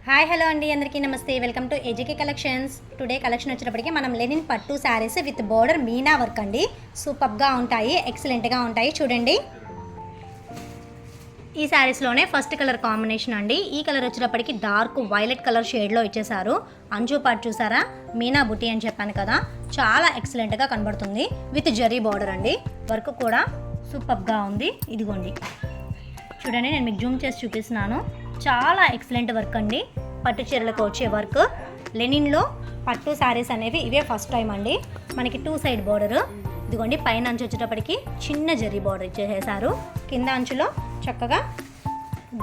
Hi hello అండి, అందరికీ నమస్తే. Welcome to ఏజీకే collections. Today collection వచ్చేటప్పటికి మనం లెనిన్ పట్టు saris with border Meena work అండి. సూపర్గా ఉంటాయి, ఎక్సలెంట్గా ఉంటాయి. చూడండి, ఈ శారీస్లోనే ఫస్ట్ కలర్ కాంబినేషన్ అండి. ఈ కలర్ వచ్చేటప్పటికి డార్క్ వైలెట్ కలర్ షేడ్లో ఇచ్చేసారు. అంచు పాటు చూసారా, మీనా బుటీ అని చెప్పాను కదా, చాలా ఎక్సలెంట్గా కనబడుతుంది. విత్ జరీ బోర్డర్ అండి. వర్క్ కూడా సూపర్గా ఉంది. ఇదిగోండి చూడండి, నేను మీకు జూమ్ చేసి చూపిస్తున్నాను. చాలా ఎక్సలెంట్ వర్క్ అండి. పట్టు చీరలకు వచ్చే వర్క్. లెనిన్లో పట్టు శారీస్ అనేవి ఇవే ఫస్ట్ టైం అండి. మనకి 2 సైడ్ బోర్డరు. ఇదిగోండి, పైన అంచు వచ్చేటప్పటికి చిన్న జరీ బోర్డర్ ఇచ్చేసారు. కింద అంచులో చక్కగా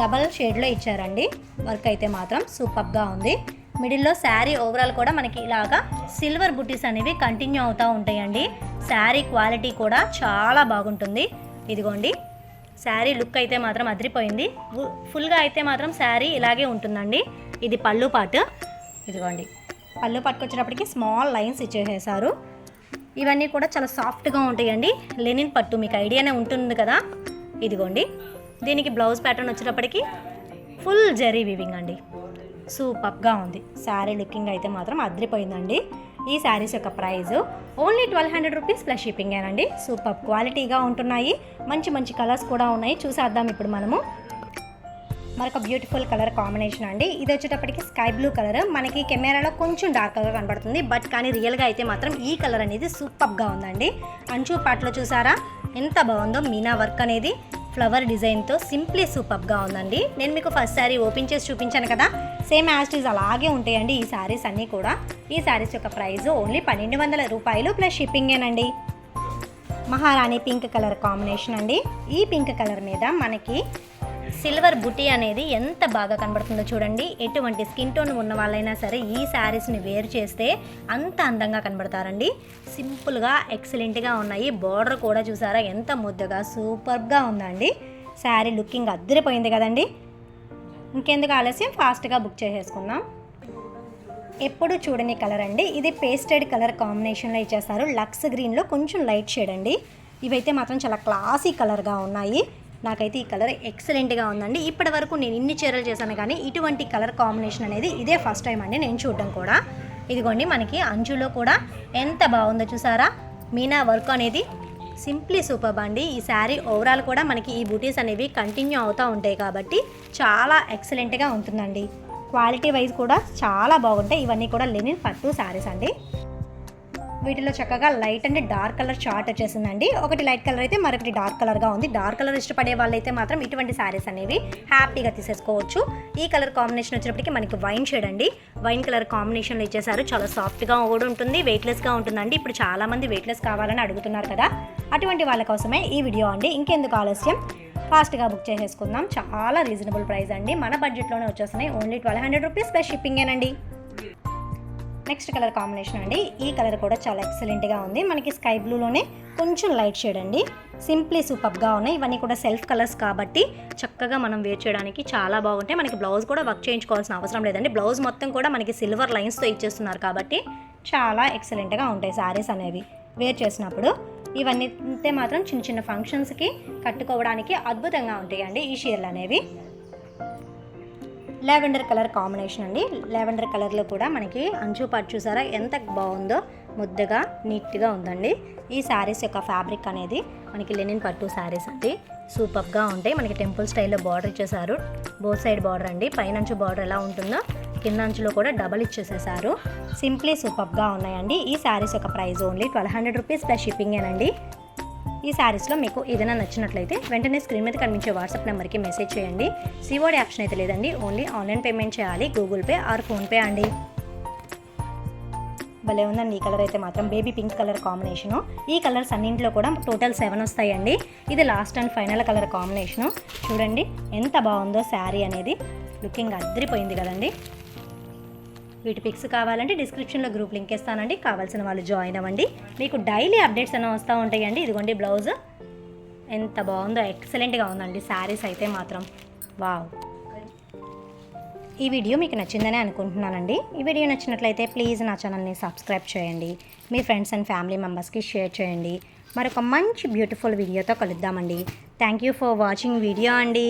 డబల్ షేడ్లో ఇచ్చారండి. వర్క్ అయితే మాత్రం సూపర్గా ఉంది. మిడిల్లో శారీ ఓవరాల్ కూడా మనకి ఇలాగా సిల్వర్ బుటీస్ అనేవి కంటిన్యూ అవుతూ ఉంటాయండి. శారీ క్వాలిటీ కూడా చాలా బాగుంటుంది. ఇదిగోండి, శారీ లుక్ అయితే మాత్రం అదిరిపోయింది. ఫుల్గా అయితే మాత్రం శారీ ఇలాగే ఉంటుందండి. ఇది పళ్ళు పాటు. ఇదిగోండి, పళ్ళు పాటుకు వచ్చేటప్పటికి స్మాల్ లైన్స్ ఇచ్చేసేసారు. ఇవన్నీ కూడా చాలా సాఫ్ట్గా ఉంటాయండి. లెనిన్ పట్టు మీకు ఐడియానే ఉంటుంది కదా. ఇదిగోండి, దీనికి బ్లౌజ్ ప్యాటర్న్ వచ్చేటప్పటికి ఫుల్ జరీ వీవింగ్ అండి. సూపర్గా ఉంది. శారీ లుకింగ్ అయితే మాత్రం అదిరిపోయిందండి. ఈ శారీస్ యొక్క price only 1200 rupees plus shipping ఏనండి. సూపర్ క్వాలిటీగా ఉంటున్నాయి. మంచి మంచి కలర్స్ కూడా ఉన్నాయి. చూసేద్దాం ఇప్పుడు మనము. మరొక బ్యూటిఫుల్ కలర్ కాంబినేషన్ అండి. ఇది వచ్చేటప్పటికి స్కై బ్లూ కలర్. మనకి కెమెరాలో కొంచెం డార్క్గా కనబడుతుంది, బట్ కానీ రియల్గా అయితే మాత్రం ఈ కలర్ అనేది సూపర్గా ఉందండి. అంచు పాటలో చూసారా ఎంత బాగుందో. మీనా వర్క్ అనేది ఫ్లవర్ డిజైన్తో సింప్లీ సూపర్గా ఉందండి. నేను మీకు ఫస్ట్ శారీ ఓపెన్ చేసి చూపించాను కదా, సేమ్ యాజ్ ఈజ్ అలాగే ఉంటాయండి ఈ శారీస్ అన్నీ కూడా. ఈ శారీస్ యొక్క ప్రైస్ ఓన్లీ 1200 రూపాయలు ప్లస్ షిప్పింగేనండి. మహారాణి పింక్ కలర్ కాంబినేషన్ అండి. ఈ పింక్ కలర్ మీద మనకి సిల్వర్ బుటీ అనేది ఎంత బాగా కనబడుతుందో చూడండి. ఎటువంటి స్కిన్ టోన్ ఉన్న వాళ్ళైనా సరే ఈ శారీస్ని వేర్ చేస్తే అంత అందంగా కనబడతారండి. సింపుల్గా ఎక్సలెంట్గా ఉన్నాయి. బార్డర్ కూడా చూసారా ఎంత ముద్దగా సూపర్గా ఉందండి. శారీ లుకింగ్ అద్దరిపోయింది కదండి. ఇంకెందుకు ఆలస్యం, ఫాస్ట్గా బుక్ చేసేసుకుందాం. ఎప్పుడు చూడని కలర్ అండి. ఇది పేస్టెడ్ కలర్ కాంబినేషన్లో ఇచ్చేస్తారు. లక్స్ గ్రీన్లో కొంచెం లైట్ షేడ్ అండి. ఇవైతే మాత్రం చాలా క్లాసీ కలర్గా ఉన్నాయి. నాకైతే ఈ కలర్ ఎక్సలెంట్గా ఉందండి. ఇప్పటి వరకు నేను ఇన్ని చీరలు చేశాను కానీ ఇటువంటి కలర్ కాంబినేషన్ అనేది ఇదే ఫస్ట్ టైం అండి నేను చూడడం కూడా. ఇదిగోండి, మనకి అంచులో కూడా ఎంత బాగుందో చూసారా. మీనా వర్క్ అనేది సింప్లీ సూపర్ అండి. ఈ శారీ ఓవరాల్ కూడా మనకి ఈ బూటీస్ అనేవి కంటిన్యూ అవుతూ ఉంటాయి కాబట్టి చాలా ఎక్సలెంట్గా ఉంటుందండి. క్వాలిటీ వైజ్ కూడా చాలా బాగుంటాయి. ఇవన్నీ కూడా లెనిన్ పట్టు శారీస్ అండి. వీటిలో చక్కగా light and dark colour chart వచ్చేసిందండి. ఒకటి లైట్ కలర్ అయితే మరొకటి డార్క్ కలర్గా ఉంది. డార్క్ కలర్ ఇష్టపడే వాళ్ళైతే మాత్రం ఇటువంటి శారీస్ అనేవి హ్యాపీగా తీసేసుకోవచ్చు. ఈ కలర్ కాంబినేషన్ వచ్చేటప్పటికి మనకి వైన్ షేడ్ అండి. వైన్ కలర్ కాంబినేషన్లో ఇచ్చేసారు. చాలా సాఫ్ట్గా కూడా ఉంటుంది, వెయిట్లెస్గా ఉంటుందండి. ఇప్పుడు చాలామంది వెయిట్లెస్ కావాలని అడుగుతున్నారు కదా, అటువంటి వాళ్ళ కోసమే ఈ వీడియో అండి. ఇంకెందుకు ఆలస్యం, ఫాస్ట్గా బుక్ చేసేసుకుందాం. చాలా రీజనబుల్ ప్రైస్ అండి. మన బడ్జెట్లోనే వచ్చేస్తున్నాయి. ఓన్లీ 1200 రూపీస్ ప్లస్ షిప్పింగేనండి. నెక్స్ట్ కలర్ కాంబినేషన్ అండి. ఈ కలర్ కూడా చాలా ఎక్సలెంట్గా ఉంది. మనకి స్కై బ్లూలోనే కొంచెం లైట్ షేడ్ అండి. సింప్లీ సూపర్గా ఉన్నాయి. ఇవన్నీ కూడా సెల్ఫ్ కలర్స్ కాబట్టి చక్కగా మనం వేర్ చేయడానికి చాలా బాగుంటాయి. మనకి బ్లౌజ్ కూడా వర్క్ చేయించుకోవాల్సిన అవసరం లేదండి. బ్లౌజ్ మొత్తం కూడా మనకి సిల్వర్ లైన్స్తో ఇచ్చేస్తున్నారు కాబట్టి చాలా ఎక్సలెంట్గా ఉంటాయి శారీస్ అనేవి వేర్ చేసినప్పుడు. ఇవన్నీ అయితే మాత్రం చిన్న చిన్న ఫంక్షన్స్కి కట్టుకోవడానికి అద్భుతంగా ఉంటాయండి ఈ చీరలు అనేవి. లావెండర్ కలర్ కాంబినేషన్ అండి. లావెండర్ కలర్లో కూడా మనకి అంచు పాటు చూసారా ఎంత బాగుందో, ముద్దగా నీట్గా ఉందండి. ఈ శారీస్ యొక్క ఫ్యాబ్రిక్ అనేది మనకి లెనిన్ పట్టు శారీస్ అండి. సూపర్గా ఉంటాయి. మనకి టెంపుల్ స్టైల్లో బార్డర్ ఇచ్చేసారు. బోత్ సైడ్ బార్డర్ అండి. పైనంచు బార్డర్ ఎలా ఉంటుందో కింద అంచులో కూడా డబల్ ఇచ్చేసేసారు. సింప్లీ సూపర్గా ఉన్నాయండి. ఈ శారీస్ యొక్క ప్రైస్ ఓన్లీ 1200 రూపీస్ ప్లస్ షిప్పింగేనండి. ఈ శారీస్లో మీకు ఏదైనా నచ్చినట్లయితే వెంటనే స్క్రీన్ మీద కనిపించే వాట్సాప్ నెంబర్కి మెసేజ్ చేయండి. సిఓడి ఆప్షన్ అయితే లేదండి. ఓన్లీ ఆన్లైన్ పేమెంట్ చేయాలి, గూగుల్ పే ఆర్ ఫోన్పే అండి. భలే ఉందండి. ఈ కలర్ అయితే మాత్రం బేబీ పింక్ కలర్ కాంబినేషను. ఈ కలర్స్ అన్నింటిలో కూడా టోటల్ 7 వస్తాయండి. ఇది last and final colour combination. చూడండి ఎంత బాగుందో శారీ అనేది. లుకింగ్ అద్దరిపోయింది కదండి. వీటి పిక్స్ కావాలంటే డిస్క్రిప్షన్లో గ్రూప్ లింక్ ఇస్తానండి. కావాల్సిన వాళ్ళు జాయిన్ అవ్వండి. మీకు డైలీ అప్డేట్స్ అన్నీ వస్తూ ఉంటాయండి. ఇదిగోండి బ్లౌజ్ ఎంత బాగుందో, ఎక్సలెంట్గా ఉందండి శారీస్ అయితే మాత్రం. వావ్, ఈ వీడియో మీకు నచ్చిందని అనుకుంటున్నానండి. ఈ వీడియో నచ్చినట్లయితే ప్లీజ్ నా ఛానల్ని సబ్స్క్రైబ్ చేయండి. మీ ఫ్రెండ్స్ అండ్ ఫ్యామిలీ మెంబర్స్కి షేర్ చేయండి. మరొక మంచి బ్యూటిఫుల్ వీడియోతో కలుద్దామండి. Thank you for watching video అండి.